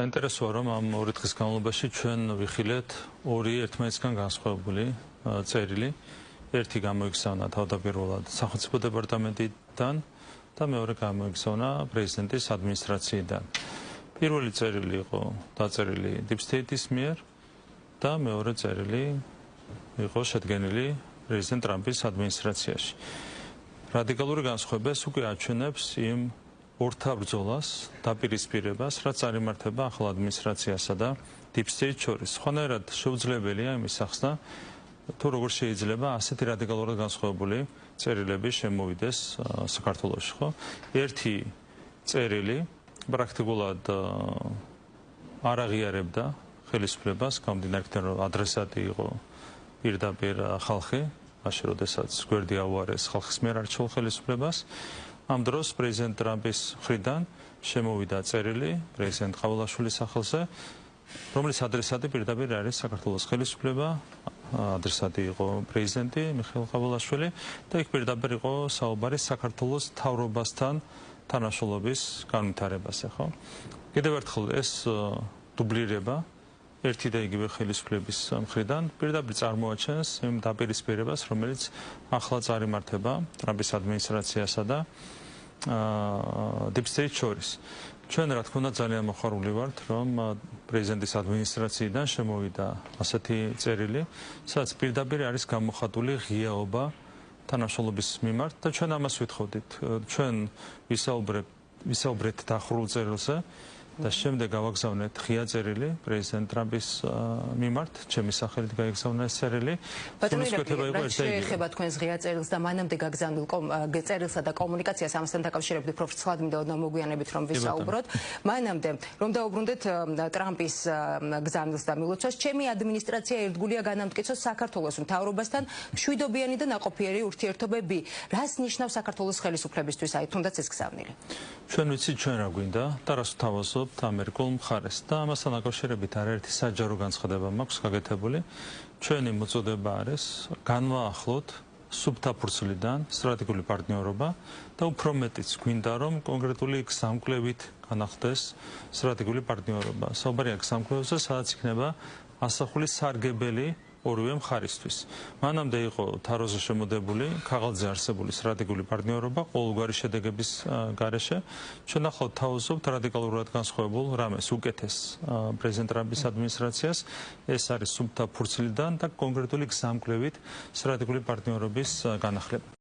საინტერესოა რომ ამ ორი დღის განმავლობაში ჩვენ ვიხილეთ ორი ერთმანეთისგან განსხვავებული წერილი. ერთი გამოიგზავნა თავდაპირველად სახელმწიფო დეპარტამენტიდან და მეორე გამოიგზავნა პრეზიდენტის ადმინისტრაციიდან. პირველი წერილი იყო დაწერილი Deep State-ის მიერ და მეორე წერილი იყო შედგენილი პრეზიდენტ ტრამპის ადმინისტრაციაში. რადიკალური განსხვავება ეს უკვე აჩვენებს იმ ორთაბრძოლას, დაპირისპირებას, რაც წარიმართება ახალ ადმინისტრაციასა და Deep State შორის. სხვანაირად შეუძლებელია იმის ახსნა, თუ როგორ შეიძლება ასეთი რადიკალურად განსხვავებული წერილები შემოვიდეს საქართველოში, ხო? ერთი წერილი პრაქტიკულად არ აღიარებდა ხელისუფლებას, გამომდინარე იქიდან, რომ ადრესატი იყო პირდაპირ ხალხი, მაშინ როდესაც გვერდი აუარეს ხალხის მიერ არჩეულ ხელისუფლებას. ამ დროს პრეზიდენტ ტრამპის მხრიდან შემოვიდა წერილი პრეზიდენტ ყავალაშვილის სახელზე, რომლის ადრესატი პირდაპირ არის საქართველოს ხელისუფლება, ადრესატი იყო პრეზიდენტი მიხეილ ყავალაშვილი და იქ პირდაპირ იყო საუბარი საქართველოს მთავრობასთან თანაშრომლობის განვითარებაზე, ხო? კიდევ ერთხელ ეს დუბლირება ერთი და იგივე ხელისუფლების მხრიდან პირდაპირ წარმოაჩენს იმ დაპირისპირებას, რომელიც ახლა წარიმართება ტრამპის ადმინისტრაციასა და Deep State შორის. ჩვენ რა თქმა უნდა ძალიან მოხარული ვართ, რომ პრეზიდენტის ადმინისტრაციიდან შემოვიდა ასეთი წერილი, სადაც პირდაპირ არის გამოხატული ღიაობა თანაშრომლობის მიმართ და ჩვენ ამას ვითხოვდით. ჩვენ ვისაუბრეთ დახურულ წერილზე და შემდეგ გავაგზავნეთ ღია წერილი პრეზიდენტ ტრამპის მიმართ, ჩემი სახელით გაიგზავნა ეს წერილი. ეხება თქვენს ღია წერილს და მანამდე გაგზავნილ წერილსა და კომუნიკაციას ამასთან დაკავშირებით პროფესორ ვლადიმერ მოგვიანებით რომ ვისაუბროთ. მანამდე რომ დაუბრუნდეთ ტრამპის გზავნილს და მილოცვას, ჩემი ადმინისტრაცია ერთგულია განამტკიცოს საქართველოს მთავრობასთან მშვიდობიანი და ნაყოფიერი ურთიერთობები. რას ნიშნავს საქართველოს ხელისუფლებისთვის, აი თუნდაც ეს გზავნილი? ჩვენ ვიცით ჩვენ რა გვინდა და რას ვთავაზობთ ამერიკულ მხარეს და ამასთან დაკავშირებით არაერთი საჯარო განცხადება მაქვს გაკეთებული. ჩვენი მოწოდება არის განვაახლოთ სუფთა ფურცლიდან სტრატეგიული პარტნიორობა და უფრო მეტიც გვინდა რომ კონკრეტული გზამკვლევით განახდეს სტრატეგიული პარტნიორობა. საუბარია გზამკვლევზე, სადაც იქნება ასახული სარგებელი ორივე მხარისთვის. მანამდე იყო თაროზე შემოდებული ქაღალდზე არსებული სტრატეგიული პარტნიორობა ყოველგვარი შედეგების გარეშე. ჩვენ ახლა თავაზობთ რადიკალურად განსხვავებულ რამეს, უკეთეს პრეზიდენტ ტრამპის ადმინისტრაციას. ეს არის სუფთა ფურცლიდან და კონკრეტული გზამკვლევით სტრატეგიული პარტნიორობის განახლება.